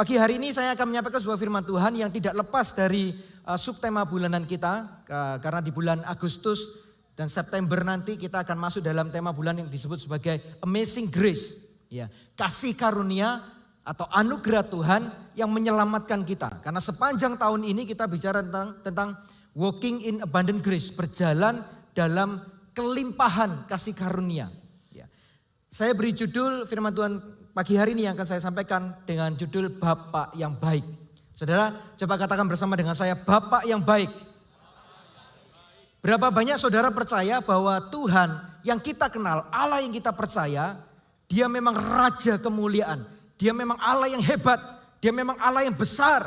Pagi hari ini saya akan menyampaikan sebuah firman Tuhan yang tidak lepas dari subtema bulanan kita. Karena di bulan Agustus dan September nanti kita akan masuk dalam tema bulan yang disebut sebagai Amazing Grace. Ya, kasih karunia atau anugerah Tuhan yang menyelamatkan kita. Karena sepanjang tahun ini kita bicara tentang walking in abundant grace. Berjalan dalam kelimpahan kasih karunia. Ya. Saya beri judul firman Tuhan pagi hari ini yang akan saya sampaikan dengan judul Bapak yang Baik. Saudara, coba katakan bersama dengan saya, Bapak yang Baik. Berapa banyak saudara percaya bahwa Tuhan yang kita kenal, Allah yang kita percaya, Dia memang Raja kemuliaan. Dia memang Allah yang hebat. Dia memang Allah yang besar.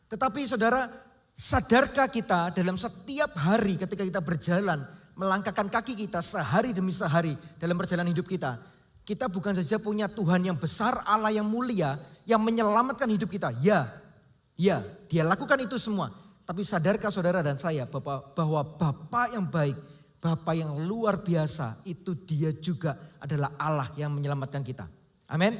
Tetapi saudara, sadarkah kita dalam setiap hari ketika kita berjalan, melangkahkan kaki kita sehari demi sehari dalam perjalanan hidup kita. Kita bukan saja punya Tuhan yang besar, Allah yang mulia, yang menyelamatkan hidup kita. Ya, Dia lakukan itu semua. Tapi sadarkah saudara dan saya bahwa Bapa yang baik, Bapa yang luar biasa, itu Dia juga adalah Allah yang menyelamatkan kita. Amin.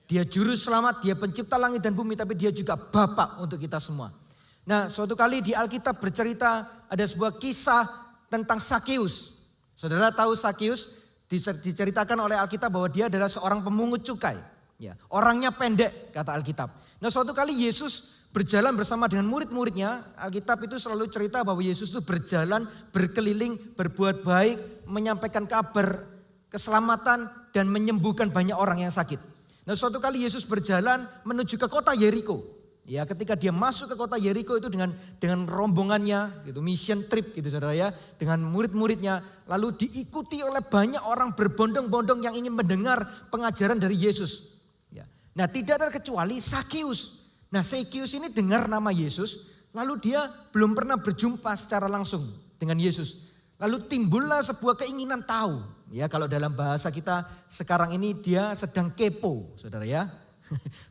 Dia juru selamat, Dia pencipta langit dan bumi, tapi Dia juga Bapa untuk kita semua. Nah, suatu kali di Alkitab bercerita ada sebuah kisah tentang Sakeus. Saudara tahu Sakeus? Diceritakan oleh Alkitab bahwa dia adalah seorang pemungut cukai. Ya, orangnya pendek kata Alkitab. Nah, suatu kali Yesus berjalan bersama dengan murid-muridnya. Alkitab itu selalu cerita bahwa Yesus itu berjalan, berkeliling, berbuat baik, menyampaikan kabar keselamatan dan menyembuhkan banyak orang yang sakit. Nah, suatu kali Yesus berjalan menuju ke kota Yeriko. Ya, ketika dia masuk ke kota Yeriko itu dengan rombongannya, gitu, mission trip gitu saudara ya, dengan murid-muridnya, lalu diikuti oleh banyak orang berbondong-bondong yang ingin mendengar pengajaran dari Yesus. Ya. Nah, tidak terkecuali Sakeus. Nah, Sakeus ini dengar nama Yesus, lalu dia belum pernah berjumpa secara langsung dengan Yesus. Lalu timbullah sebuah keinginan tahu. Ya, kalau dalam bahasa kita sekarang ini dia sedang kepo, saudara ya.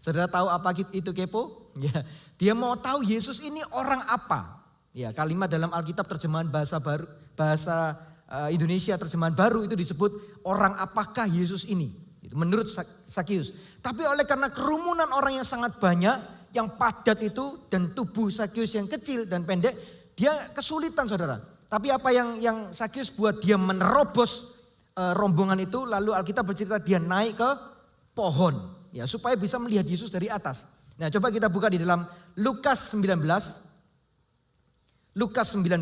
Saudara tahu apa itu kepo? Ya, dia mau tahu Yesus ini orang apa. Ya, kalimat dalam Alkitab terjemahan bahasa baru, bahasa Indonesia terjemahan baru itu disebut orang apakah Yesus ini. Itu menurut Sakeus. Tapi oleh karena kerumunan orang yang sangat banyak, yang padat itu dan tubuh Sakeus yang kecil dan pendek, dia kesulitan saudara. Tapi apa yang Sakeus buat, dia menerobos rombongan itu, lalu Alkitab bercerita dia naik ke pohon. Ya, supaya bisa melihat Yesus dari atas. Nah, coba kita buka di dalam Lukas 19. Lukas 19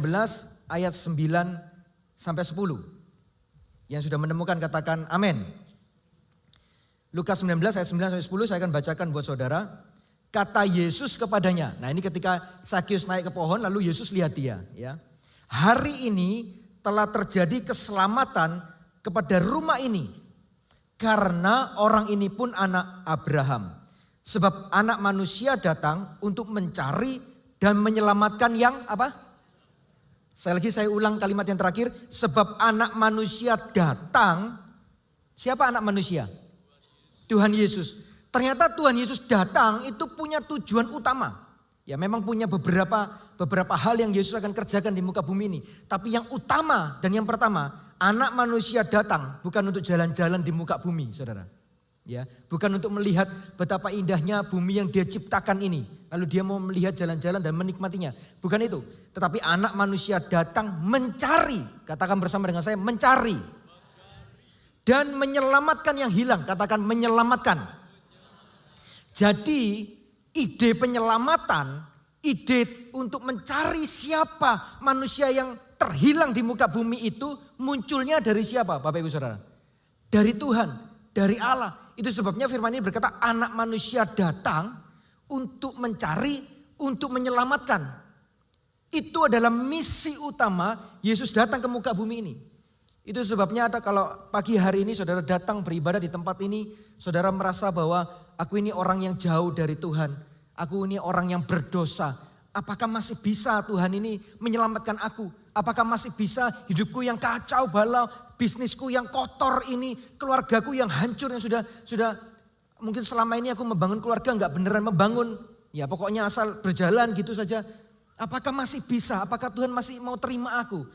ayat 9 sampai 10. Yang sudah menemukan katakan amin. Lukas 19 ayat 9 sampai 10 saya akan bacakan buat saudara. Kata Yesus kepadanya. Nah, ini ketika Sakeus naik ke pohon lalu Yesus lihat dia, ya. Hari ini telah terjadi keselamatan kepada rumah ini. Karena orang ini pun anak Abraham. Sebab anak manusia datang untuk mencari dan menyelamatkan yang apa? Saya ulang kalimat yang terakhir. Sebab anak manusia datang. Siapa anak manusia? Tuhan Yesus. Ternyata Tuhan Yesus datang itu punya tujuan utama. Ya, memang punya beberapa hal yang Yesus akan kerjakan di muka bumi ini. Tapi yang utama dan yang pertama, anak manusia datang bukan untuk jalan-jalan di muka bumi, saudara. Ya, bukan untuk melihat betapa indahnya bumi yang Dia ciptakan ini. Lalu Dia mau melihat jalan-jalan dan menikmatinya. Bukan itu. Tetapi anak manusia datang mencari. Katakan bersama dengan saya, mencari. Dan menyelamatkan yang hilang. Katakan menyelamatkan. Jadi ide penyelamatan, ide untuk mencari siapa manusia yang terhilang di muka bumi itu munculnya dari siapa Bapak Ibu Saudara? Dari Tuhan, dari Allah. Itu sebabnya firman ini berkata anak manusia datang untuk mencari, untuk menyelamatkan. Itu adalah misi utama Yesus datang ke muka bumi ini. Itu sebabnya ada kalau pagi hari ini saudara datang beribadah di tempat ini, saudara merasa bahwa aku ini orang yang jauh dari Tuhan. Aku ini orang yang berdosa. Apakah masih bisa Tuhan ini menyelamatkan aku? Apakah masih bisa hidupku yang kacau balau, bisnisku yang kotor ini, keluargaku yang hancur yang sudah mungkin selama ini aku membangun keluarga nggak beneran membangun. Ya pokoknya asal berjalan gitu saja. Apakah masih bisa? Apakah Tuhan masih mau terima aku?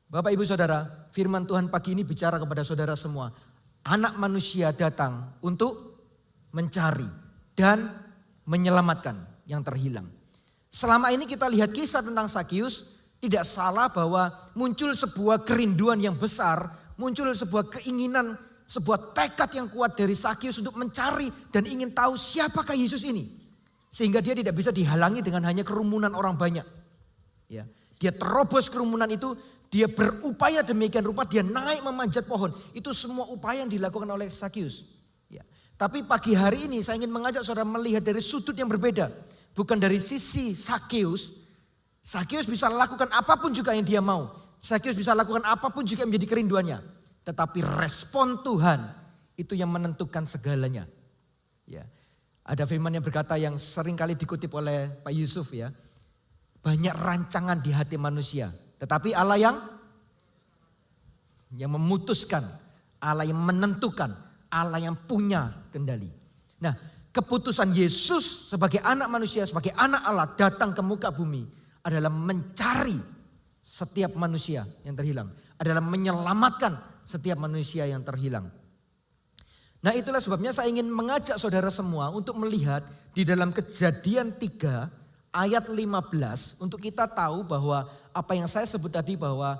Bapak Ibu Saudara, firman Tuhan pagi ini bicara kepada saudara semua. Anak manusia datang untuk mencari dan menyelamatkan yang terhilang. Selama ini kita lihat kisah tentang Sakius, tidak salah bahwa muncul sebuah kerinduan yang besar, muncul sebuah keinginan, sebuah tekad yang kuat dari Sakius untuk mencari dan ingin tahu siapakah Yesus ini. Sehingga dia tidak bisa dihalangi dengan hanya kerumunan orang banyak. Ya, dia terobos kerumunan itu, dia berupaya demikian rupa, dia naik memanjat pohon. Itu semua upaya yang dilakukan oleh Sakius. Ya. Tapi pagi hari ini saya ingin mengajak saudara melihat dari sudut yang berbeda. Bukan dari sisi Sakius. Sakius bisa lakukan apapun juga yang dia mau. Sakius bisa lakukan apapun juga yang menjadi kerinduannya. Tetapi respon Tuhan itu yang menentukan segalanya. Ya. Ada firman yang berkata yang sering kali dikutip oleh Pak Yusuf ya. Banyak rancangan di hati manusia. Tetapi Allah yang memutuskan. Allah yang menentukan. Allah yang punya kendali. Nah, keputusan Yesus sebagai anak manusia, sebagai anak Allah datang ke muka bumi adalah mencari setiap manusia yang terhilang. Adalah menyelamatkan setiap manusia yang terhilang. Nah, itulah sebabnya saya ingin mengajak saudara semua untuk melihat di dalam Kejadian 3 ayat 15. Untuk kita tahu bahwa apa yang saya sebut tadi bahwa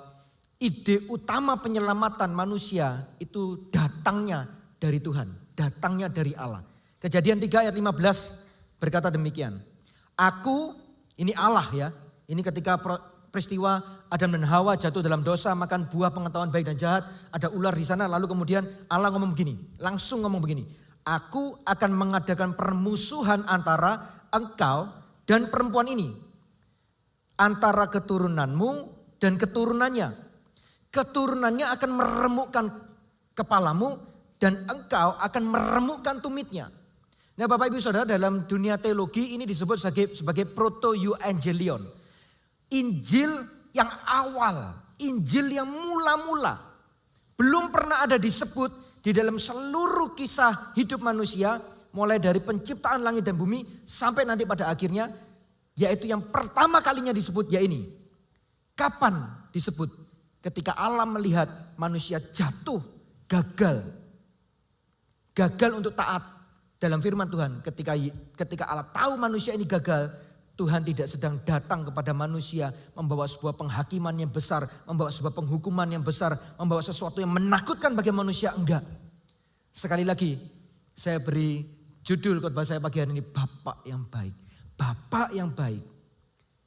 ide utama penyelamatan manusia itu datangnya dari Tuhan. Datangnya dari Allah. Kejadian 3 ayat 15 berkata demikian. Aku, ini Allah ya. Ini ketika peristiwa Adam dan Hawa jatuh dalam dosa, makan buah pengetahuan baik dan jahat. Ada ular di sana, lalu kemudian Allah ngomong begini. Langsung ngomong begini. Aku akan mengadakan permusuhan antara engkau dan perempuan ini. Antara keturunanmu dan keturunannya. Keturunannya akan meremukkan kepalamu dan engkau akan meremukkan tumitnya. Nah Bapak Ibu Saudara, dalam dunia teologi ini disebut sebagai proto-evangelion. Injil yang awal, Injil yang mula-mula. Belum pernah ada disebut di dalam seluruh kisah hidup manusia. Mulai dari penciptaan langit dan bumi sampai nanti pada akhirnya. Yaitu yang pertama kalinya disebut ya ini. Kapan disebut? Ketika Allah melihat manusia jatuh, gagal. Gagal untuk taat dalam firman Tuhan. Ketika Allah tahu manusia ini gagal, Tuhan tidak sedang datang kepada manusia membawa sebuah penghakiman yang besar, membawa sebuah penghukuman yang besar, membawa sesuatu yang menakutkan bagi manusia. Enggak. Sekali lagi saya beri judul khotbah saya pagi hari ini, Bapak yang baik. Bapak yang baik.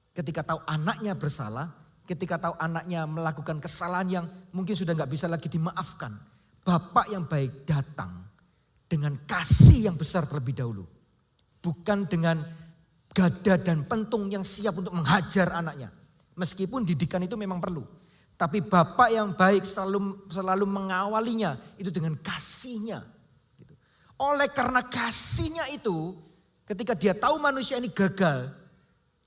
Ketika tahu anaknya bersalah, ketika tahu anaknya melakukan kesalahan yang mungkin sudah enggak bisa lagi dimaafkan. Bapak yang baik datang dengan kasih yang besar terlebih dahulu. Bukan dengan gada dan pentung yang siap untuk menghajar anaknya. Meskipun didikan itu memang perlu. Tapi Bapak yang baik selalu mengawalinya itu dengan kasihnya. Oleh karena kasihnya itu, ketika dia tahu manusia ini gagal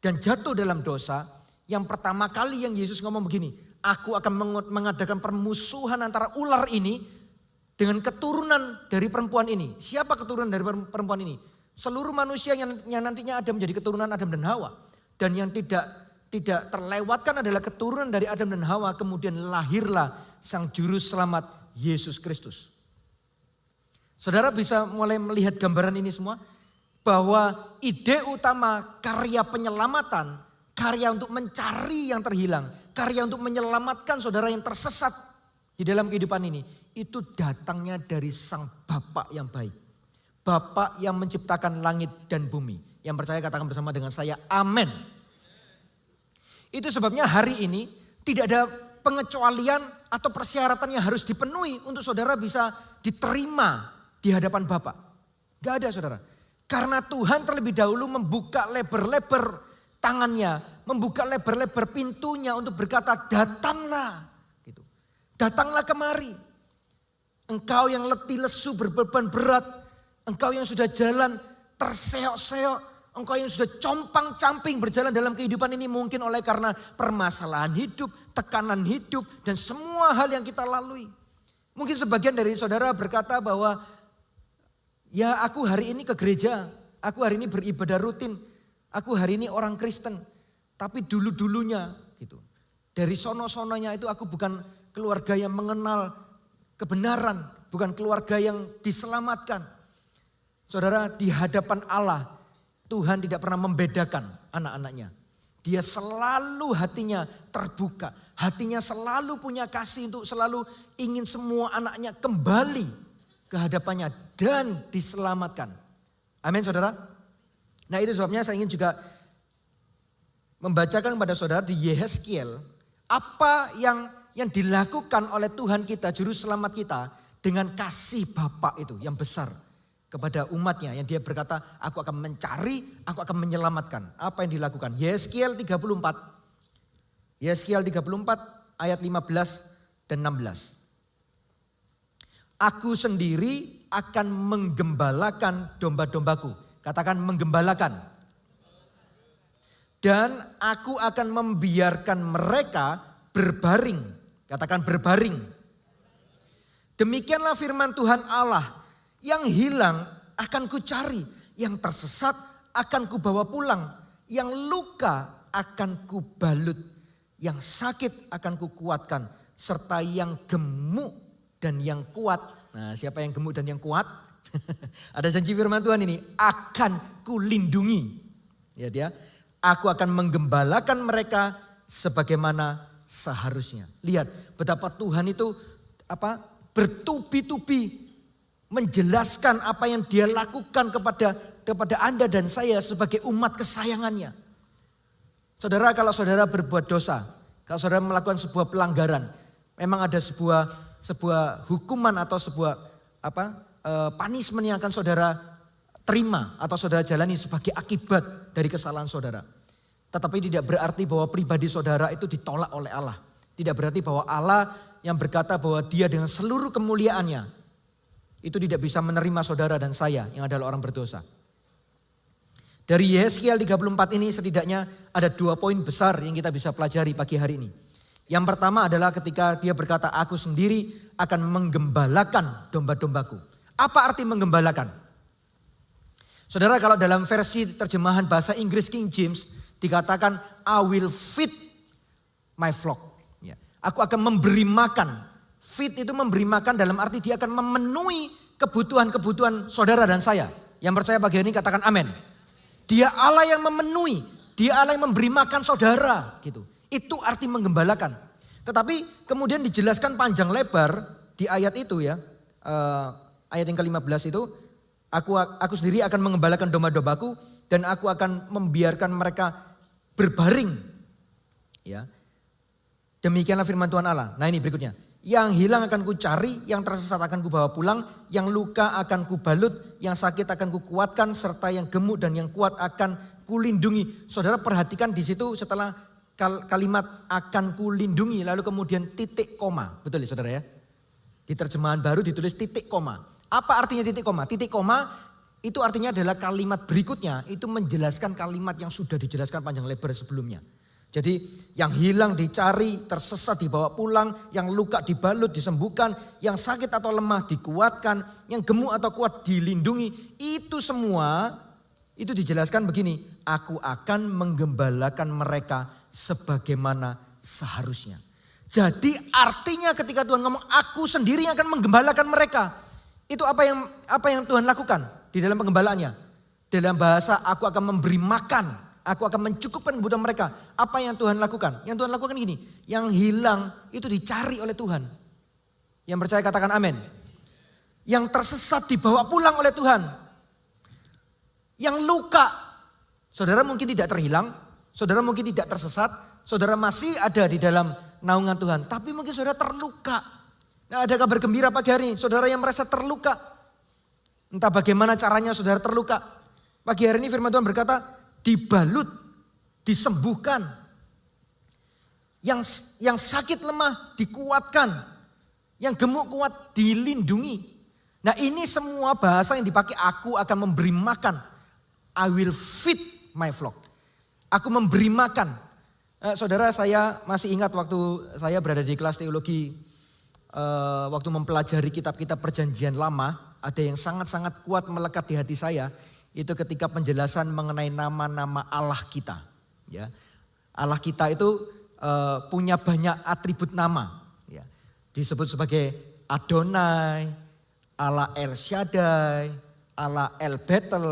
dan jatuh dalam dosa, yang pertama kali yang Yesus ngomong begini, aku akan mengadakan permusuhan antara ular ini dengan keturunan dari perempuan ini. Siapa keturunan dari perempuan ini? Seluruh manusia yang nantinya ada menjadi keturunan Adam dan Hawa. Dan yang tidak terlewatkan adalah keturunan dari Adam dan Hawa. Kemudian lahirlah sang juru selamat Yesus Kristus. Saudara bisa mulai melihat gambaran ini semua. Bahwa ide utama karya penyelamatan, karya untuk mencari yang terhilang, karya untuk menyelamatkan saudara yang tersesat di dalam kehidupan ini, itu datangnya dari sang Bapa yang baik. Bapa yang menciptakan langit dan bumi. Yang percaya katakan bersama dengan saya, amin. Itu sebabnya hari ini tidak ada pengecualian atau persyaratan yang harus dipenuhi untuk saudara bisa diterima di hadapan Bapa. Gak ada saudara. Karena Tuhan terlebih dahulu membuka lebar-lebar tangannya, membuka lebar-lebar pintunya untuk berkata, datanglah. Gitu. Datanglah kemari. Engkau yang letih lesu berbeban berat, engkau yang sudah jalan terseok-seok, engkau yang sudah compang-camping berjalan dalam kehidupan ini mungkin oleh karena permasalahan hidup, tekanan hidup, dan semua hal yang kita lalui. Mungkin sebagian dari saudara berkata bahwa ya aku hari ini ke gereja, aku hari ini beribadah rutin, aku hari ini orang Kristen. Tapi dulu-dulunya gitu. Dari sono-sononya itu aku bukan keluarga yang mengenal kebenaran, bukan keluarga yang diselamatkan. Saudara, di hadapan Allah Tuhan tidak pernah membedakan anak-anaknya. Dia selalu hatinya terbuka. Hatinya selalu punya kasih untuk selalu ingin semua anaknya kembali ke hadapannya dan diselamatkan. Amin saudara. Nah itu sebabnya saya ingin juga membacakan kepada saudara di Yehezkiel. Apa yang dilakukan oleh Tuhan kita, juru selamat kita dengan kasih Bapa itu yang besar kepada umatnya. Yang dia berkata, aku akan mencari, aku akan menyelamatkan. Apa yang dilakukan? Yehezkiel 34. Yehezkiel 34 ayat 15 dan 16. Aku sendiri akan menggembalakan domba-dombaku. Katakan menggembalakan. Dan aku akan membiarkan mereka berbaring. Katakan berbaring. Demikianlah firman Tuhan Allah. Yang hilang akan kucari. Yang tersesat akan kubawa pulang. Yang luka akan kubalut. Yang sakit akan kukuatkan. Serta yang gemuk dan yang kuat. Nah siapa yang gemuk dan yang kuat? Ada janji firman Tuhan ini. Akan kulindungi. Lihat ya. Aku akan menggembalakan mereka sebagaimana seharusnya. Lihat betapa Tuhan itu bertubi-tubi menjelaskan apa yang dia lakukan kepada Anda dan saya sebagai umat kesayangannya. Saudara, kalau saudara berbuat dosa, kalau saudara melakukan sebuah pelanggaran, memang ada sebuah hukuman atau sebuah punishment yang akan saudara terima atau saudara jalani sebagai akibat dari kesalahan saudara. Tetapi tidak berarti bahwa pribadi saudara itu ditolak oleh Allah. Tidak berarti bahwa Allah yang berkata bahwa dia dengan seluruh kemuliaannya itu tidak bisa menerima saudara dan saya yang adalah orang berdosa. Dari Yehezkiel 34 ini setidaknya ada 2 poin besar yang kita bisa pelajari pagi hari ini. Yang pertama adalah ketika dia berkata, aku sendiri akan menggembalakan domba-dombaku. Apa arti menggembalakan? Saudara, kalau dalam versi terjemahan bahasa Inggris King James dikatakan I will feed my flock. Ya. Aku akan memberi makan. Feed itu memberi makan dalam arti dia akan memenuhi kebutuhan-kebutuhan saudara dan saya. Yang percaya pagi ini katakan amin. Dia Allah yang memenuhi, dia Allah yang memberi makan saudara gitu. Itu arti menggembalakan. Tetapi kemudian dijelaskan panjang lebar di ayat itu ya. Ayat yang ke-15 itu. Aku sendiri akan mengembalakan domba-dombaku dan aku akan membiarkan mereka berbaring. Ya. Demikianlah firman Tuhan Allah. Nah ini berikutnya. Yang hilang akan kucari, yang tersesat akan kubawa pulang, yang luka akan kubalut, yang sakit akan kukuatkan, serta yang gemuk dan yang kuat akan kulindungi. Saudara perhatikan di situ setelah kalimat akan kulindungi, lalu kemudian titik koma. Betul ya saudara ya? Di terjemahan baru ditulis titik koma. Apa artinya titik koma? Titik koma itu artinya adalah kalimat berikutnya itu menjelaskan kalimat yang sudah dijelaskan panjang lebar sebelumnya. Jadi yang hilang dicari, tersesat dibawa pulang, yang luka dibalut, disembuhkan, yang sakit atau lemah dikuatkan, yang gemuk atau kuat dilindungi. Itu semua itu dijelaskan begini, aku akan menggembalakan mereka sebagaimana seharusnya. Jadi artinya ketika Tuhan ngomong aku sendiri yang akan menggembalakan mereka. Itu apa yang Tuhan lakukan di dalam penggembalaannya. Dalam bahasa aku akan memberi makan, aku akan mencukupkan kebutuhan mereka. Apa yang Tuhan lakukan? Yang Tuhan lakukan gini, yang hilang itu dicari oleh Tuhan. Yang percaya katakan amin. Yang tersesat dibawa pulang oleh Tuhan. Yang luka, saudara mungkin tidak terhilang, saudara mungkin tidak tersesat, saudara masih ada di dalam naungan Tuhan. Tapi mungkin saudara terluka. Nah ada kabar gembira pagi hari ini, saudara yang merasa terluka. Entah bagaimana caranya saudara terluka. Pagi hari ini firman Tuhan berkata, dibalut, disembuhkan. Yang sakit lemah dikuatkan. Yang gemuk kuat dilindungi. Nah ini semua bahasa yang dipakai aku akan memberi makan. I will feed my flock. Aku memberi makan. Saudara saya masih ingat waktu saya berada di kelas teologi. Waktu mempelajari kitab-kitab perjanjian lama, ada yang sangat-sangat kuat melekat di hati saya. Itu ketika penjelasan mengenai nama-nama Allah kita. Ya, Allah kita itu punya banyak atribut nama. Ya, disebut sebagai Adonai, Allah El Shaddai, Allah El Betel,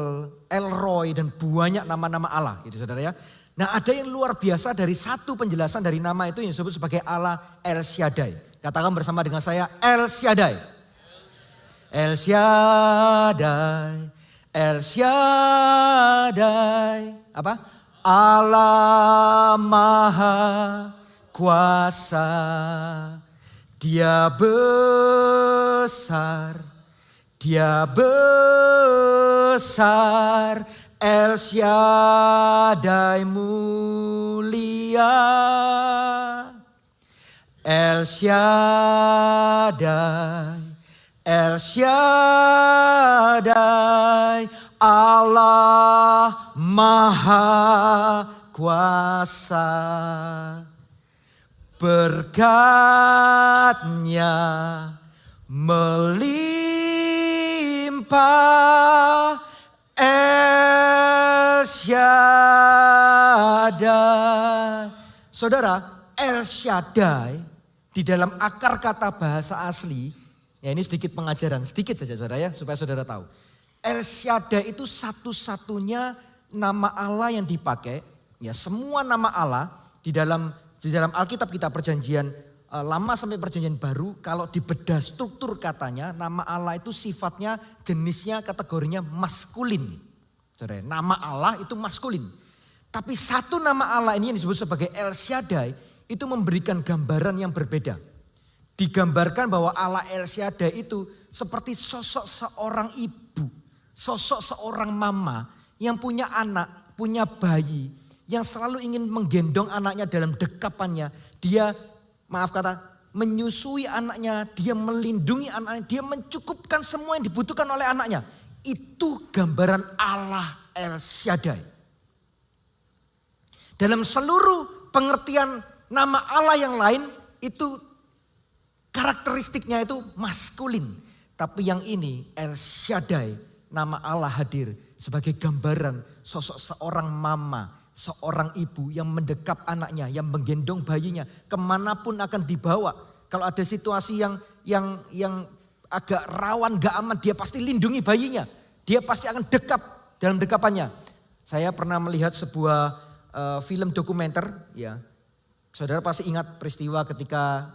El Roy, dan banyak nama-nama Allah gitu saudara ya. Nah ada yang luar biasa dari satu penjelasan dari nama itu yang disebut sebagai Allah El Shaddai. Katakan bersama dengan saya, El Shaddai. El Shaddai, El Shaddai. Apa? Allah Maha Kuasa. Dia besar, Dia besar, El Shaddai mulia. El Shaddai, El Shaddai, Allah Maha Kuasa. Berkat-Nya melimpah, El Shaddai. Saudara, El Shaddai di dalam akar kata bahasa asli, ya ini sedikit pengajaran, sedikit saja saudara ya, supaya saudara tahu. El Shaddai itu satu-satunya nama Allah yang dipakai, ya semua nama Allah di dalam Alkitab kita perjanjian lama sampai perjanjian baru, kalau dibedah struktur katanya, nama Allah itu sifatnya, jenisnya, kategorinya maskulin. Saudara, nama Allah itu maskulin. Tapi satu nama Allah ini yang disebut sebagai El Shaddai, itu memberikan gambaran yang berbeda. Digambarkan bahwa Allah El Shaddai itu seperti sosok seorang ibu, sosok seorang mama yang punya anak, punya bayi, yang selalu ingin menggendong anaknya dalam dekapannya. Dia, maaf kata, menyusui anaknya, dia melindungi anaknya, dia mencukupkan semua yang dibutuhkan oleh anaknya. Itu gambaran Allah El Shaddai. Dalam seluruh pengertian nama Allah yang lain itu karakteristiknya itu maskulin. Tapi yang ini El Shaddai, nama Allah hadir sebagai gambaran sosok seorang mama, seorang ibu yang mendekap anaknya, yang menggendong bayinya, kemanapun akan dibawa. Kalau ada situasi yang agak rawan, gak aman, dia pasti lindungi bayinya. Dia pasti akan dekap dalam dekapannya. Saya pernah melihat sebuah film dokumenter, ya. Saudara pasti ingat peristiwa ketika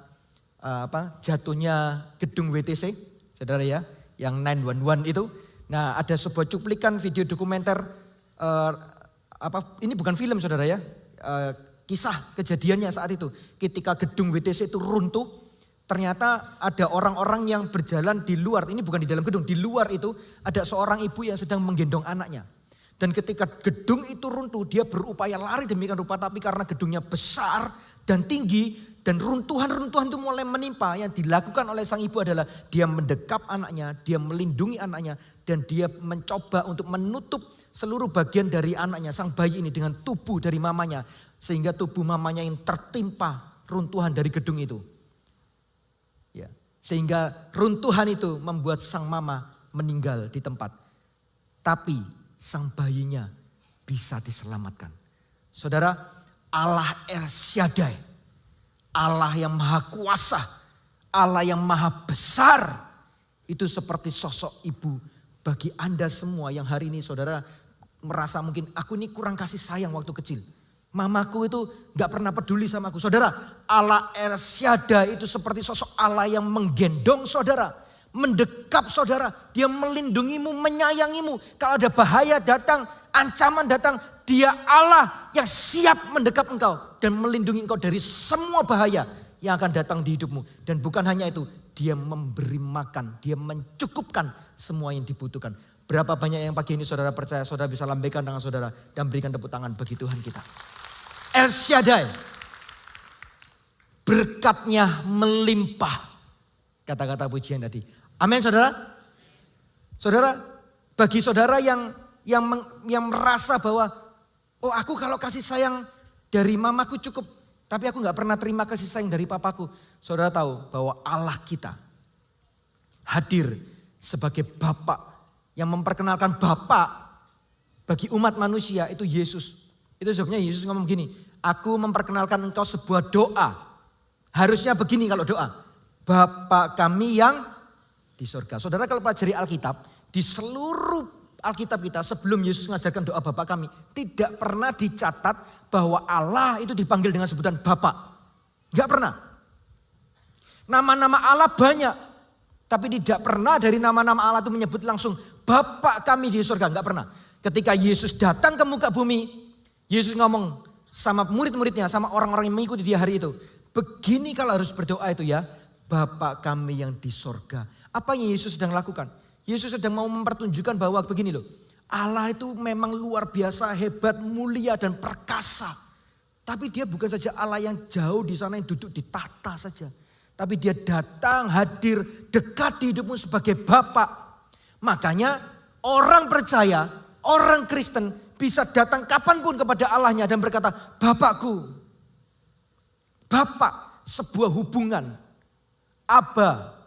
jatuhnya gedung WTC, saudara ya, yang 911 itu. Nah, ada sebuah cuplikan video dokumenter. Ini bukan film saudara ya, kisah kejadiannya saat itu. Ketika gedung WTC itu runtuh, ternyata ada orang-orang yang berjalan di luar. Ini bukan di dalam gedung, di luar itu ada seorang ibu yang sedang menggendong anaknya. Dan ketika gedung itu runtuh, dia berupaya lari demikian rupa, tapi karena gedungnya besar dan tinggi dan runtuhan-runtuhan itu mulai menimpa, yang dilakukan oleh sang ibu adalah dia mendekap anaknya, dia melindungi anaknya, dan dia mencoba untuk menutup seluruh bagian dari anaknya, sang bayi ini, dengan tubuh dari mamanya. Sehingga tubuh mamanya yang tertimpa runtuhan dari gedung itu. Ya, sehingga runtuhan itu membuat sang mama meninggal di tempat. Tapi sang bayinya bisa diselamatkan. Saudara, Allah El Shaddai, Allah yang maha kuasa, Allah yang maha besar, itu seperti sosok ibu bagi Anda semua yang hari ini saudara merasa mungkin aku ini kurang kasih sayang waktu kecil. Mamaku itu gak pernah peduli sama aku. Saudara, Allah El Shaddai itu seperti sosok Allah yang menggendong saudara, mendekap saudara, dia melindungimu, menyayangimu. Kalau ada bahaya datang, ancaman datang, dia Allah yang siap mendekap engkau dan melindungi engkau dari semua bahaya yang akan datang di hidupmu. Dan bukan hanya itu, dia memberi makan, dia mencukupkan semua yang dibutuhkan. Berapa banyak yang pagi ini saudara percaya, saudara bisa lambaikan tangan saudara dan berikan tepuk tangan bagi Tuhan kita. El Shaddai, berkat-Nya melimpah. Kata-kata pujian tadi. Amin saudara. Saudara, bagi saudara yang merasa bahwa oh aku kalau kasih sayang dari mamaku cukup, tapi aku gak pernah terima kasih sayang dari papaku. Saudara tahu bahwa Allah kita hadir sebagai Bapa yang memperkenalkan Bapa bagi umat manusia itu Yesus. Itu sebabnya Yesus ngomong gini, aku memperkenalkan engkau sebuah doa. Harusnya begini kalau doa, Bapa kami yang di surga. Saudara kalau pelajari Alkitab, Di seluruh Alkitab kita sebelum Yesus mengajarkan doa Bapa kami, tidak pernah dicatat bahwa Allah itu dipanggil dengan sebutan Bapa. Enggak pernah. Nama-nama Allah banyak, tapi tidak pernah dari nama-nama Allah itu menyebut langsung Bapa kami di surga. Enggak pernah. Ketika Yesus datang ke muka bumi, Yesus ngomong sama murid-muridnya, sama orang-orang yang mengikuti dia hari itu. Begini kalau harus berdoa itu ya, Bapa kami yang di surga. Apa yang Yesus sedang lakukan? Yesus sedang mau mempertunjukkan bahwa begini loh. Allah itu memang luar biasa, hebat, mulia dan perkasa. Tapi dia bukan saja Allah yang jauh di sana yang duduk di tahta saja. Tapi dia datang, hadir, dekat di hidupmu sebagai Bapa. Makanya orang percaya, orang Kristen bisa datang kapanpun kepada Allahnya dan berkata, Bapakku. Bapa, sebuah hubungan. Abba.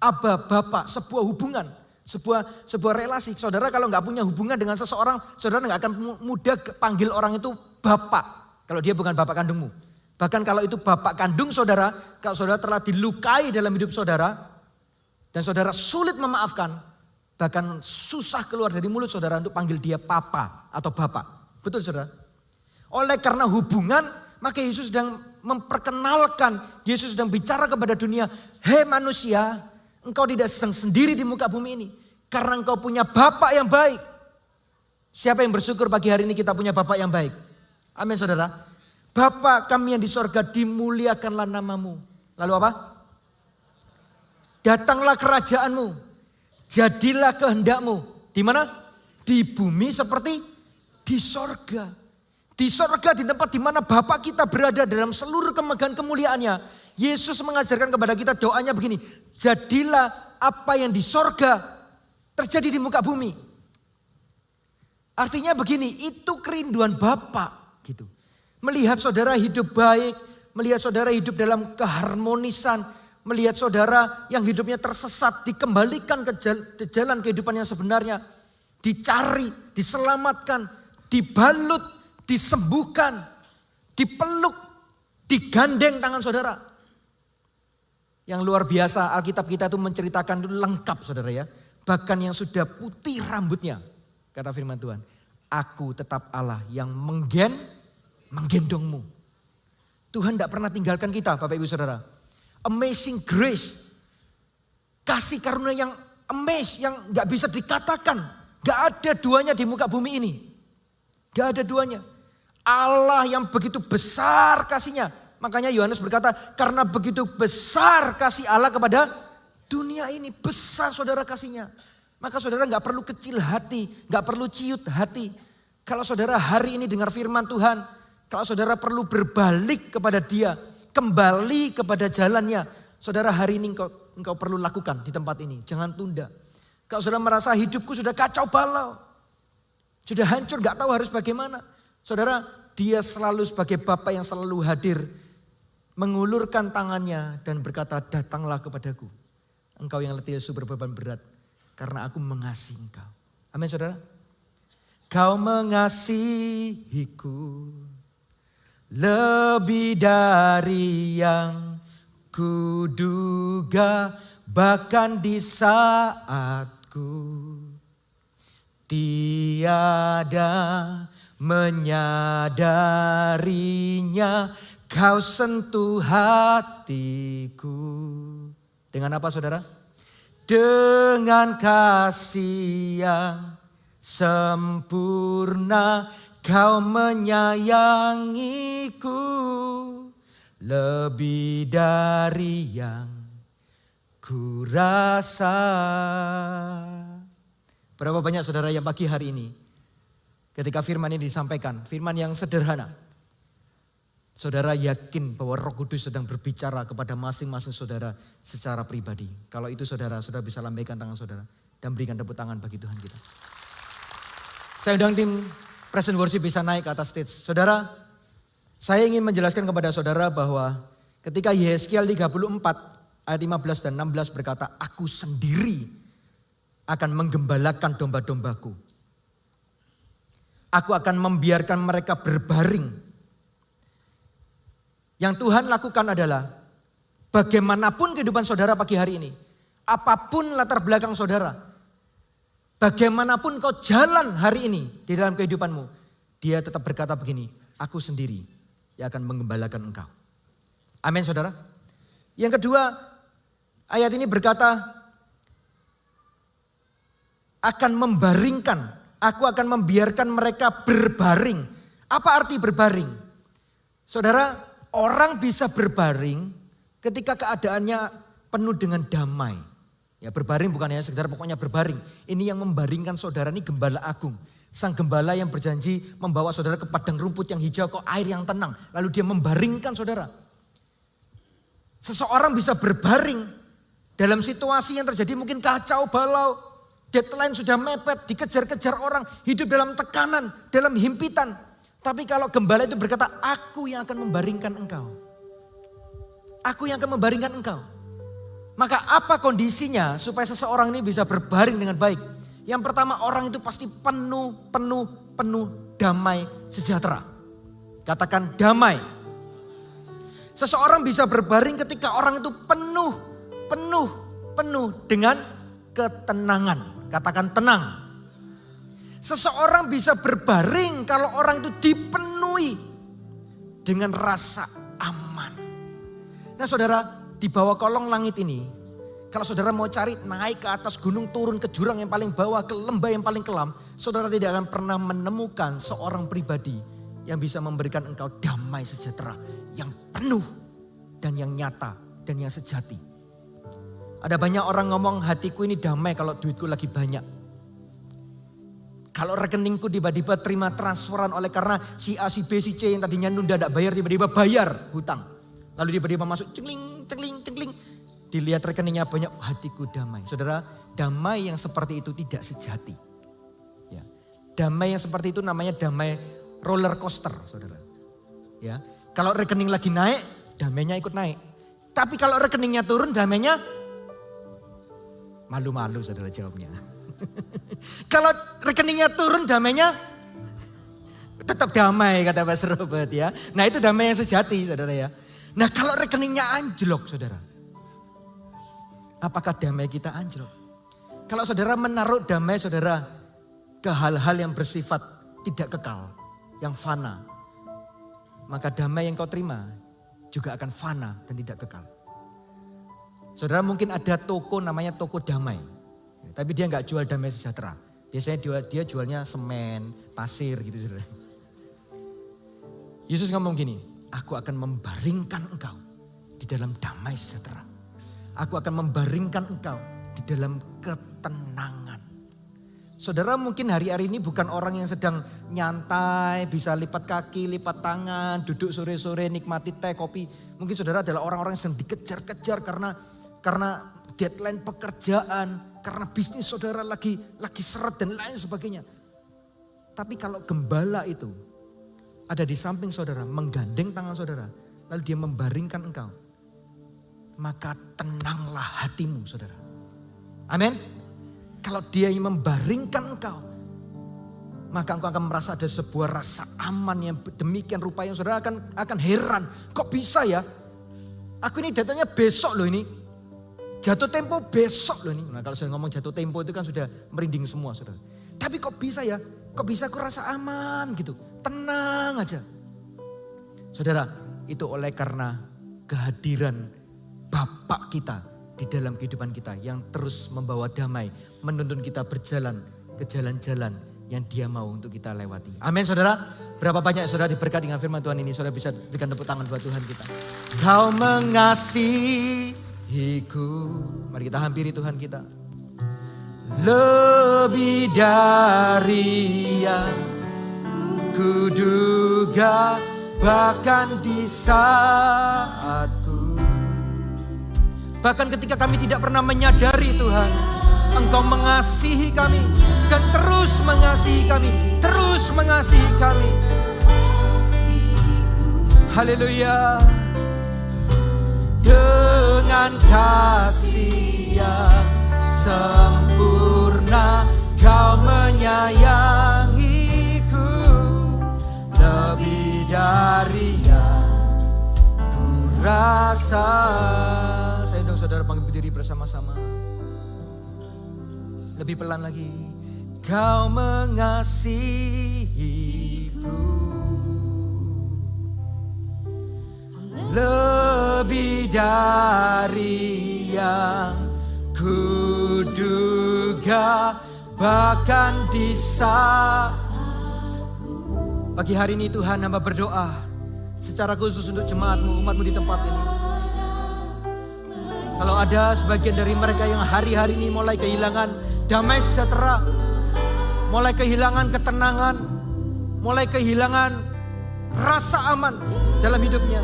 Aba, Bapak, sebuah hubungan, sebuah relasi. Saudara kalau nggak punya hubungan dengan seseorang, saudara nggak akan mudah panggil orang itu Bapak. Kalau dia bukan Bapak kandungmu. Bahkan kalau itu Bapak kandung saudara, kalau saudara telah dilukai dalam hidup saudara, dan saudara sulit memaafkan, bahkan susah keluar dari mulut saudara untuk panggil dia Papa atau Bapak. Betul saudara? Oleh karena hubungan, maka Yesus sedang memperkenalkan, Yesus sedang bicara kepada dunia, hei manusia, engkau tidak sedang sendiri di muka bumi ini. Karena engkau punya Bapak yang baik. Siapa yang bersyukur pagi hari ini kita punya Bapak yang baik? Amin saudara. Bapa kami yang di sorga, dimuliakanlah namamu. Lalu apa? Datanglah kerajaanmu. Jadilah kehendakmu. Di mana? Di bumi seperti di sorga. Di sorga, di tempat di mana Bapa kita berada dalam seluruh kemegahan kemuliaannya. Yesus mengajarkan kepada kita doanya begini. Jadilah apa yang di sorga terjadi di muka bumi. Artinya begini, itu kerinduan Bapa gitu. Melihat saudara hidup baik, melihat saudara hidup dalam keharmonisan, melihat saudara yang hidupnya tersesat dikembalikan ke jalan kehidupan yang sebenarnya, dicari, diselamatkan, dibalut, disembuhkan, dipeluk, digandeng tangan saudara. Yang luar biasa, Alkitab kita itu menceritakan itu lengkap saudara ya. Bahkan yang sudah putih rambutnya. Kata firman Tuhan, aku tetap Allah yang menggendongmu. Tuhan tidak pernah tinggalkan kita Bapak Ibu Saudara. Amazing grace. Kasih karunia yang amazing, yang gak bisa dikatakan. Gak ada duanya di muka bumi ini. Gak ada duanya. Allah yang begitu besar kasihnya. Makanya Yohanes berkata, karena begitu besar kasih Allah kepada dunia ini. Besar saudara kasihnya. Maka saudara gak perlu kecil hati, gak perlu ciut hati. Kalau saudara hari ini dengar firman Tuhan, kalau saudara perlu berbalik kepada dia, kembali kepada jalannya. Saudara hari ini engkau perlu lakukan di tempat ini, jangan tunda. Kalau saudara merasa hidupku sudah kacau balau, sudah hancur gak tahu harus bagaimana. Saudara, dia selalu sebagai Bapa yang selalu hadir, mengulurkan tangannya dan berkata, datanglah kepadaku. Engkau yang letih lesu berbeban berat, karena aku mengasihi engkau. Amin saudara. Kau mengasihiku lebih dari yang kuduga, bahkan di saatku tiada menyadarinya, kau sentuh hatiku. Dengan apa saudara? Dengan kasih yang sempurna, kau menyayangiku lebih dari yang kurasa. Berapa banyak saudara yang pagi hari ini ketika firman ini disampaikan, firman yang sederhana, saudara yakin bahwa Roh Kudus sedang berbicara kepada masing-masing saudara secara pribadi. Kalau itu saudara bisa lambaikan tangan saudara dan berikan tepuk tangan bagi Tuhan kita. Saya undang tim Present Worship bisa naik ke atas stage. Saudara, saya ingin menjelaskan kepada saudara bahwa ketika Yeskiel 34 ayat 15 dan 16 berkata, aku sendiri akan menggembalakan domba-dombaku. Aku akan membiarkan mereka berbaring. Yang Tuhan lakukan adalah bagaimanapun kehidupan saudara pagi hari ini, apapun latar belakang saudara, Bagaimanapun kau jalan hari ini di dalam kehidupanmu, dia tetap berkata begini, aku sendiri yang akan menggembalakan engkau. Amin saudara. Yang kedua, ayat ini berkata, akan membaringkan, aku akan membiarkan mereka berbaring. Apa arti berbaring? Saudara, orang bisa berbaring ketika keadaannya penuh dengan damai. Ya, berbaring bukan hanya sekedar pokoknya berbaring. Ini yang membaringkan saudara, ini gembala agung. Sang gembala yang berjanji membawa saudara ke padang rumput yang hijau, ke air yang tenang. Lalu dia membaringkan saudara. Seseorang bisa berbaring dalam situasi yang terjadi mungkin kacau balau. Deadline sudah mepet, dikejar-kejar orang, hidup dalam tekanan, dalam himpitan. Tapi kalau gembala itu berkata, aku yang akan membaringkan engkau. Aku yang akan membaringkan engkau. Maka apa kondisinya supaya seseorang ini bisa berbaring dengan baik? Yang pertama, orang itu pasti penuh damai sejahtera. Katakan damai. Seseorang bisa berbaring ketika orang itu penuh dengan ketenangan. Katakan tenang. Seseorang bisa berbaring kalau orang itu dipenuhi dengan rasa aman. Nah saudara, di bawah kolong langit ini, kalau saudara mau cari naik ke atas gunung, turun ke jurang yang paling bawah, ke lembah yang paling kelam, saudara tidak akan pernah menemukan seorang pribadi yang bisa memberikan engkau damai sejahtera yang penuh dan yang nyata dan yang sejati. Ada banyak orang ngomong hatiku ini damai kalau duitku lagi banyak. Kalau rekeningku tiba-tiba terima transferan oleh karena si A, si B, si C yang tadinya nunda tidak bayar, tiba-tiba bayar hutang. Lalu tiba-tiba masuk cengling. Dilihat rekeningnya banyak, hatiku damai. Saudara, damai yang seperti itu tidak sejati. Ya. Damai yang seperti itu namanya damai roller coaster, saudara. Ya. Kalau rekening lagi naik, damainya ikut naik. Tapi kalau rekeningnya turun, damainya malu-malu, saudara jawabnya. Kalau rekeningnya turun, damainya tetap damai, kata Pastor Robert ya. Nah itu damai yang sejati, saudara ya. Nah kalau rekeningnya anjlok, saudara. Apakah damai kita anjlok? Kalau saudara menaruh damai saudara ke hal-hal yang bersifat tidak kekal, yang fana, maka damai yang kau terima juga akan fana dan tidak kekal. Saudara mungkin ada toko namanya toko damai. Tapi dia nggak jual damai sejahtera. Biasanya dia jualnya semen, pasir gitu saudara. Yesus ngomong gini, aku akan membaringkan engkau di dalam damai sejahtera. Aku akan membaringkan engkau di dalam ketenangan. Saudara mungkin hari-hari ini bukan orang yang sedang nyantai, bisa lipat kaki, lipat tangan, duduk sore-sore nikmati teh, kopi. Mungkin saudara adalah orang-orang yang sedang dikejar-kejar karena deadline pekerjaan. Karena bisnis saudara lagi seret dan lain sebagainya. Tapi kalau gembala itu ada di samping saudara, menggandeng tangan saudara, lalu dia membaringkan engkau, maka tenanglah hatimu saudara. Amin. Kalau dia yang membaringkan engkau, maka engkau akan merasa ada sebuah rasa aman yang demikian rupa yang saudara akan heran. Kok bisa ya? Aku ini datanya besok loh ini. Jatuh tempo besok loh ini. Nah kalau saya ngomong jatuh tempo itu kan sudah merinding semua saudara. Tapi kok bisa ya? Kok bisa aku rasa aman gitu. Tenang aja. Saudara itu oleh karena kehadiran Bapa kita di dalam kehidupan kita. Yang terus membawa damai. Menuntun kita berjalan ke jalan-jalan yang dia mau untuk kita lewati. Amin saudara. Berapa banyak saudara diberkati dengan firman Tuhan ini. Saudara bisa berikan tepuk tangan buat Tuhan kita. Kau mengasihi mari kita hampiri Tuhan kita. Lebih dari yang kuduga, bahkan di saatku, bahkan ketika kami tidak pernah menyadari Tuhan, Engkau mengasihi kami dan terus mengasihi kami, terus mengasihi kami. Haleluya. Dengan kasih yang sempurna Kau menyayangiku lebih dari yang ku rasa. Saya dong saudara panggil berdiri bersama-sama. Lebih pelan lagi. Kau mengasihiku lebih dari yang kuduga, bahkan di saat. Pagi hari ini Tuhan, hamba berdoa secara khusus untuk jemaatmu, umatmu di tempat ini. Kalau ada sebagian dari mereka yang hari-hari ini mulai kehilangan damai sejahtera, mulai kehilangan ketenangan, mulai kehilangan rasa aman dalam hidupnya.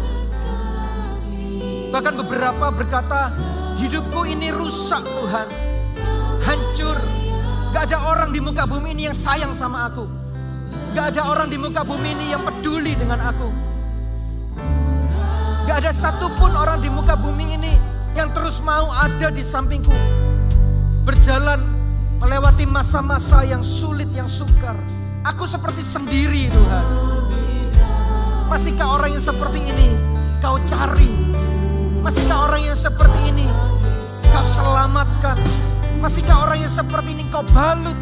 Bahkan beberapa berkata, hidupku ini rusak Tuhan, hancur. Gak ada orang di muka bumi ini yang sayang sama aku. Gak ada orang di muka bumi ini yang peduli dengan aku. Gak ada satupun orang di muka bumi ini yang terus mau ada di sampingku. Berjalan melewati masa-masa yang sulit, yang sukar. Aku seperti sendiri Tuhan. Masihkah orang yang seperti ini kau cari? Masihkah orang yang seperti ini kau selamatkan? Masihkah orang yang seperti ini kau balut?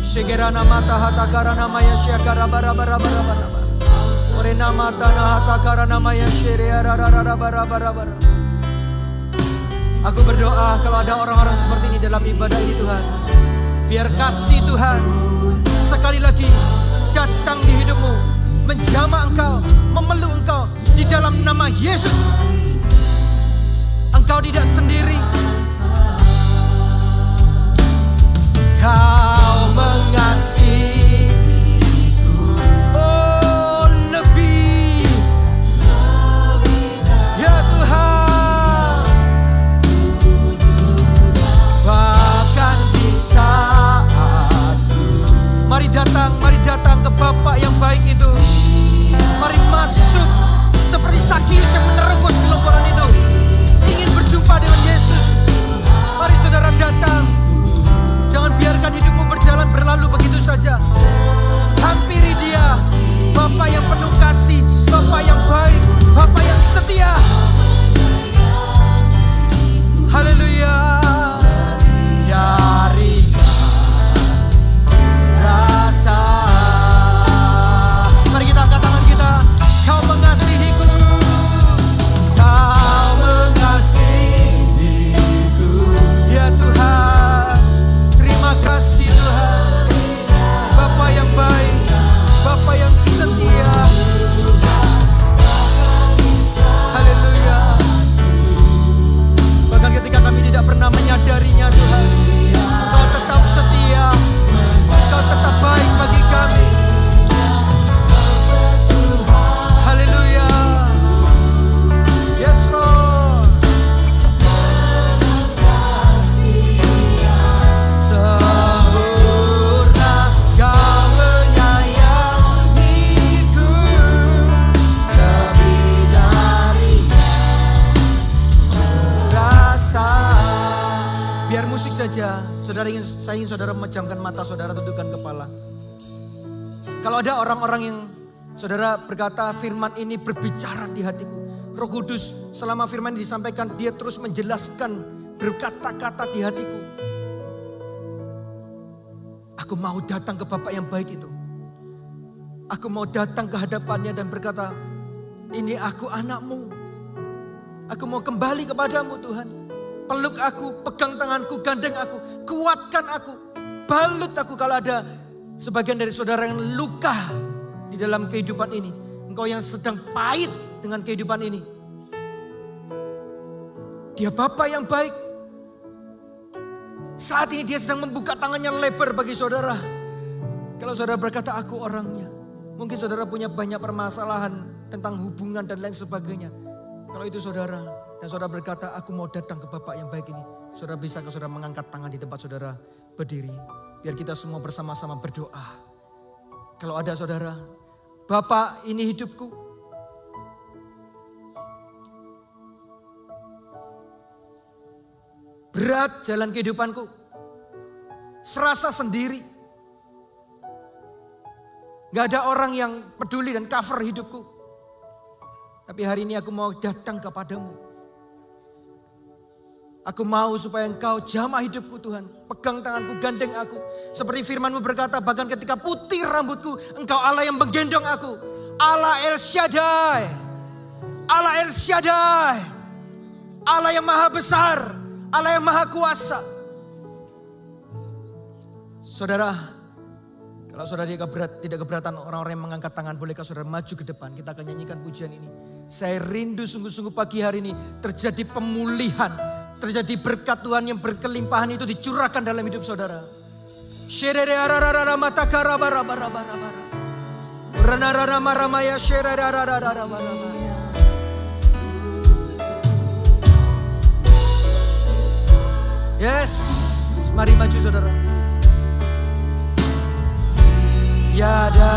Shegerana mata hata karana maya syakara bara bara bara bara. Orena mata na hata karana maya syere ara ara ara bara bara bara. Aku berdoa kalau ada orang-orang seperti ini dalam ibadah ini Tuhan, biar kasih Tuhan sekali lagi datang di hidupmu, menjamah engkau, memeluk engkau di dalam nama Yesus. Engkau tidak sendiri. Kau mengasihiku, oh lebih, ya Tuhan. Bahkan di saatku, mari datang ke Bapa yang baik itu. Mari masuk seperti Sakius yang menerobos gelomboran itu, ingin berjumpa dengan Yesus. Mari saudara datang. Jangan biarkan hidupmu berlalu begitu saja. Hampiri Dia, Bapa yang penuh kasih, Bapa yang baik, Bapa yang setia. Haleluya. Dari rasa, mari kita angkat tangan kita. Kau mengasihiku, Kau mengasihiku, ya Tuhan. Terima kasih Tuhan, Bapa yang baik, Bapa yang setia. Haleluya. Bahkan ketika kami tidak pernah menyadarinya Tuhan, Kau tetap setia, Kau tetap baik bagi kami. Haleluya. Yes Lord. Sempurna Kau menyayangiku, lebih dari rasa. Biar musik saja, saya ingin saudara memejamkan mata saudara, tundukkan kepala. Kalau ada orang-orang yang saudara berkata, firman ini berbicara di hatiku. Roh Kudus selama firman ini disampaikan, Dia terus menjelaskan berkata-kata di hatiku. Aku mau datang ke Bapa yang baik itu. Aku mau datang ke hadapannya dan berkata, ini aku anakmu. Aku mau kembali kepadamu Tuhan. Peluk aku, pegang tanganku, gandeng aku, kuatkan aku, balut aku. Kalau ada sebagian dari saudara yang luka di dalam kehidupan ini, engkau yang sedang pahit dengan kehidupan ini, Dia Bapa yang baik. Saat ini Dia sedang membuka tangannya lebar bagi saudara. Kalau saudara berkata, aku orangnya. Mungkin saudara punya banyak permasalahan tentang hubungan dan lain sebagainya. Kalau itu saudara, dan saudara berkata, aku mau datang ke Bapa yang baik ini. Saudara bisa ke saudara mengangkat tangan di tempat saudara berdiri. Biar kita semua bersama-sama berdoa. Kalau ada saudara, Bapa ini hidupku. Berat jalan kehidupanku. Serasa sendiri. Gak ada orang yang peduli dan cover hidupku. Tapi hari ini aku mau datang kepadamu. Aku mau supaya Engkau jamah hidupku Tuhan. Pegang tanganku, gandeng aku. Seperti firman-Mu berkata, bahkan ketika putih rambutku, Engkau Allah yang menggendong aku. Allah El Shaddai. Allah El Shaddai. Allah yang maha besar. Allah yang maha kuasa. Saudara, kalau saudara tidak keberatan orang-orang yang mengangkat tangan, bolehkah saudara maju ke depan? Kita akan nyanyikan pujian ini. Saya rindu sungguh-sungguh pagi hari ini terjadi pemulihan. Terjadi berkat Tuhan yang berkelimpahan itu dicurahkan dalam hidup saudara. Yes, mari maju saudara. Tiada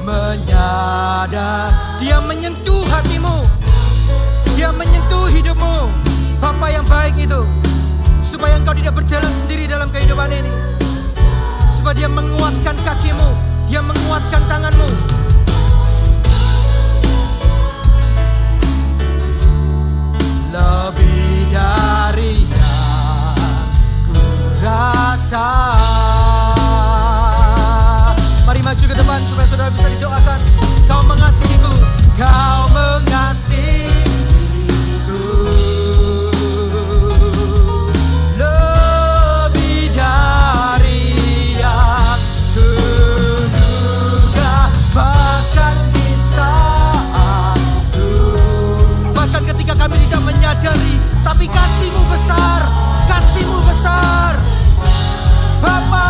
menyadar, Dia menyentuh hatimu, Dia menyentuh hidupmu. Bapa yang baik itu, supaya engkau tidak berjalan sendiri dalam kehidupan ini. Supaya Dia menguatkan kakimu, Dia menguatkan tanganmu. Lebih dari yang ku rasa. Mari maju ke depan supaya saudara bisa didoakan. Kau mengasihiku, Kau mengasihiku. Kami tidak menyadari, tapi kasih-Mu besar, kasih-Mu besar. Bapa,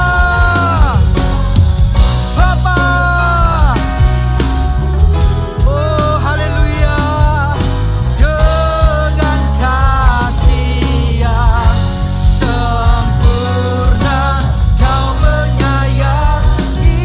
Bapa. Oh haleluya. Dengan kasih yang sempurna, Kau menyayangiku. Lebih dari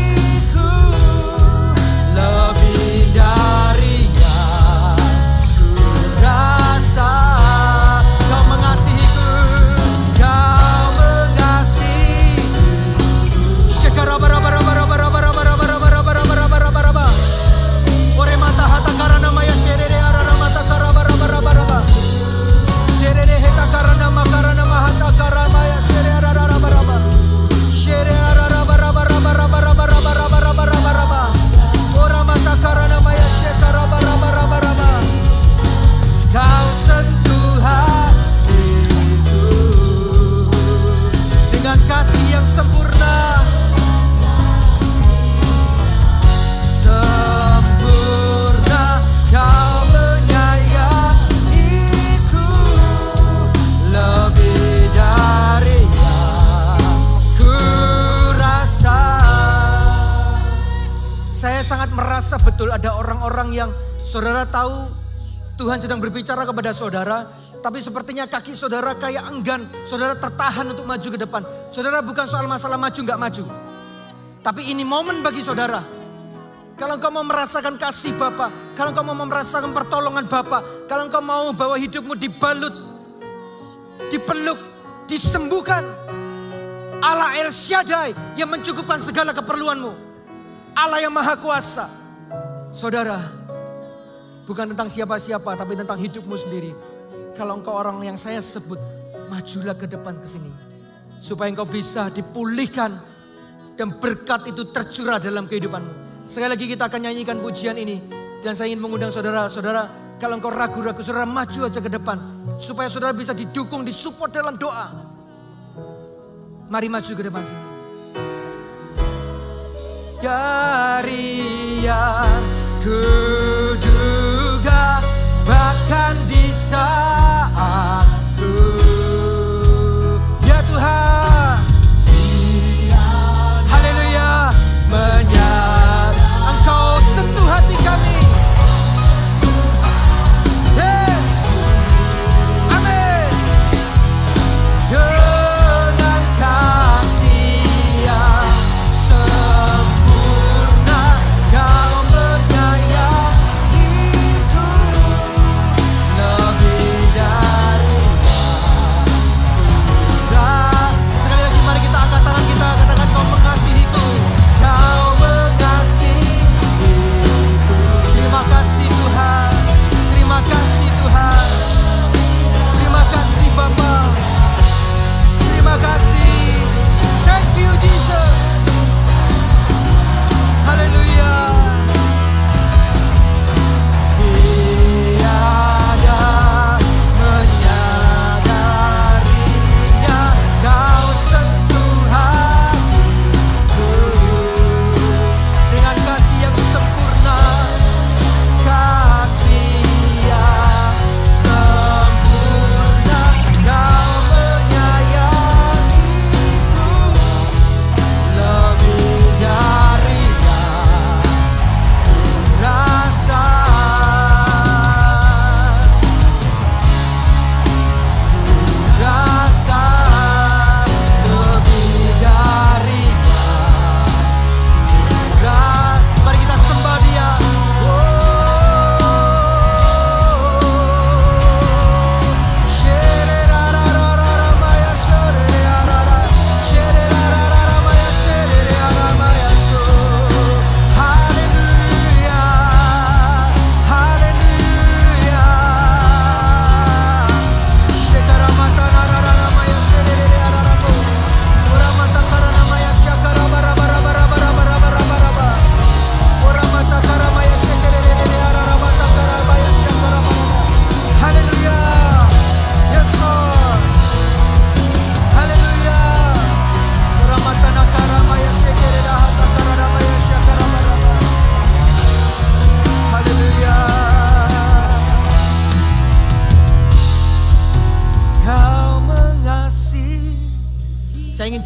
betul ada orang-orang yang saudara tahu Tuhan sedang berbicara kepada saudara, tapi sepertinya kaki saudara kayak enggan, saudara tertahan untuk maju ke depan. Saudara, bukan soal masalah maju nggak maju, tapi ini momen bagi saudara. Kalau engkau mau merasakan kasih Bapa, kalau engkau mau merasakan pertolongan Bapa, kalau engkau mau bahwa hidupmu dibalut, dipeluk, disembuhkan, Allah El Shaddai yang mencukupkan segala keperluanmu, Allah yang maha kuasa. Saudara, bukan tentang siapa-siapa, tapi tentang hidupmu sendiri. Kalau engkau orang yang saya sebut, majulah ke depan ke sini, supaya engkau bisa dipulihkan dan berkat itu tercurah dalam kehidupanmu. Sekali lagi kita akan nyanyikan pujian ini, dan saya ingin mengundang saudara-saudara, kalau engkau ragu-ragu, saudara maju aja ke depan, supaya saudara bisa didukung, disupport dalam doa. Mari maju ke depan sini. Dari yang kuduga, bahkan di saat ya Tuhan, haleluya, Engkau sentuh hati kami. Yes, amin. Dengan kasih yang sempurna, Kau menyayang.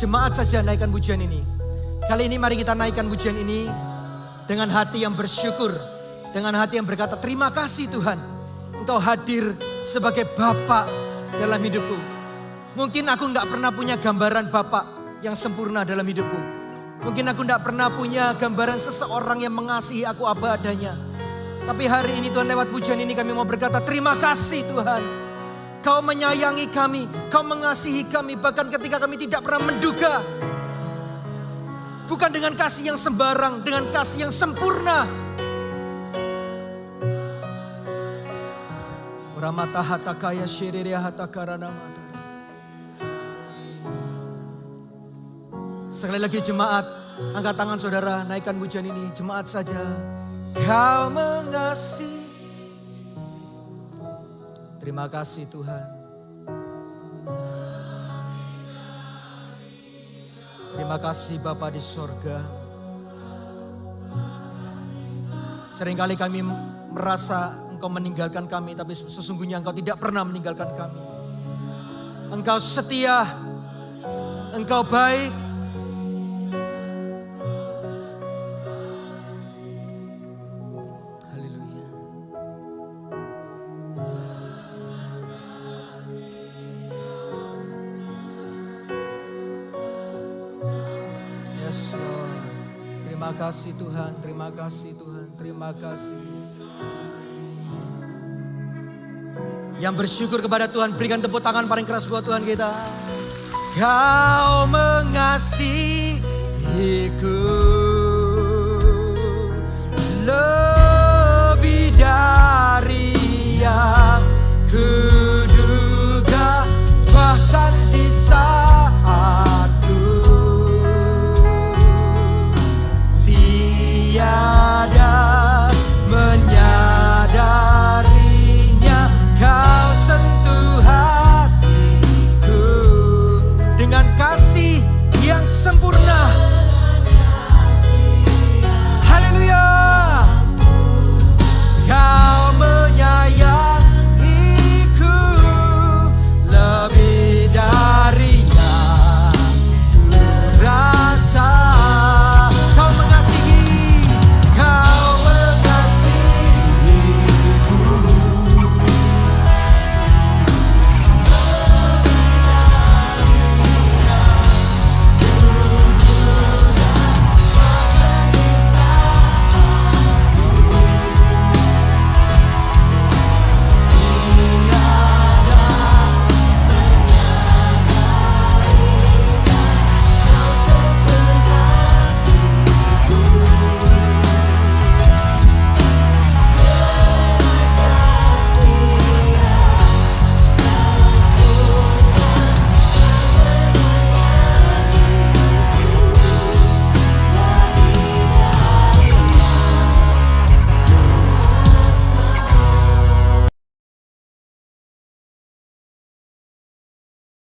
jemaat saja naikkan pujian ini. Kali ini mari kita naikkan pujian ini dengan hati yang bersyukur. Dengan hati yang berkata, terima kasih Tuhan. Engkau hadir sebagai Bapa dalam hidupku. Mungkin aku tidak pernah punya gambaran Bapa yang sempurna dalam hidupku. Mungkin aku tidak pernah punya gambaran seseorang yang mengasihi aku apa adanya. Tapi hari ini Tuhan, lewat pujian ini kami mau berkata, terima kasih Tuhan. Kau menyayangi kami, Kau mengasihi kami bahkan ketika kami tidak pernah menduga. Bukan dengan kasih yang sembarang, dengan kasih yang sempurna. Ramata hatakaya shiriria hatakarana mata. Sekali lagi jemaat, angkat tangan saudara, naikkan pujian ini. Jemaat saja. Kau mengasihi. Terima kasih Tuhan. Terima kasih Bapa di sorga. Seringkali kami merasa Engkau meninggalkan kami, tapi sesungguhnya Engkau tidak pernah meninggalkan kami. Engkau setia, Engkau baik. Haleluya. Yes Lord. Terima kasih Tuhan, terima kasih Tuhan, terima kasih. Yang bersyukur kepada Tuhan, berikan tepuk tangan paling keras buat Tuhan kita. Kau mengasihi